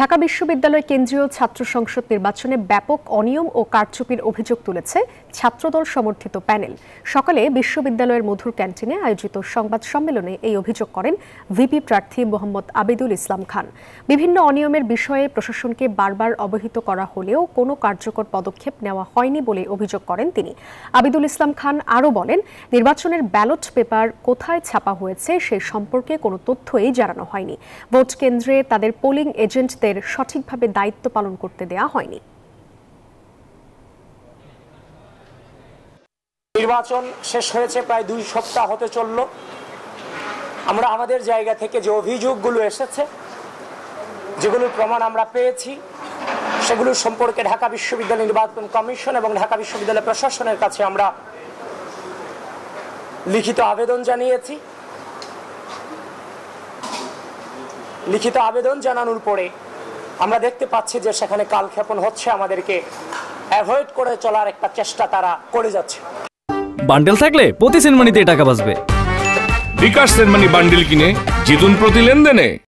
ঢাকা বিশ্ববিদ্যালয় কেন্দ্রীয় ছাত্র সংসদ নির্বাচনে ব্যাপক অনিয়ম ও কারচুপির অভিযোগ তুলেছে ছাত্রদল সমর্থিত প্যানেল। সকালে বিশ্ববিদ্যালয়ের মধুর ক্যান্টিনে আয়োজিত সংবাদ সম্মেলনে এই অভিযোগ করেন ভিপি প্রার্থী মোহাম্মদ আবিদুল ইসলাম খান। বিভিন্ন অনিয়মের বিষয়ে প্রশাসনকে বারবার অবহিত করা হলেও কোনো কার্যকর পদক্ষেপ নেওয়া হয়নি বলে অভিযোগ করেন তিনি। আবিদুল ইসলাম খান আরও বলেন, নির্বাচনের ব্যালট পেপার কোথায় ছাপা হয়েছে সে সম্পর্কে কোনো তথ্যই জানানো হয়নি। ভোট কেন্দ্রে তাদের পোলিং এজেন্টদের সঠিকভাবে দায়িত্ব পালন করতে দেয়া হয়নি। নির্বাচন শেষ হয়েছে প্রায় 2 সপ্তাহ হতে চলল। আমরা আমাদের জায়গা থেকে যে অভিযোগগুলো এসেছে, যেগুলোর প্রমাণ আমরা পেয়েছি, সেগুলো সম্পর্কে ঢাকা বিশ্ববিদ্যালয় নির্বাচন কমিশন এবং ঢাকা বিশ্ববিদ্যালয় প্রশাসনের কাছে আমরা লিখিত আবেদন জানিয়েছি। লিখিত আবেদন জানানোর পরে আমরা দেখতে পাচ্ছি যে সেখানে কালক্ষেপণ হচ্ছে, আমাদেরকে অ্যাভয়েড করে চলার একটা চেষ্টা তারা করে যাচ্ছে। বান্ডেল থাকলে প্রতি সেনমানিতে টাকা বাঁচবে। বিকাশ সেনমানি বান্ডেল কিনে জিতুন প্রতি লেনদেনে।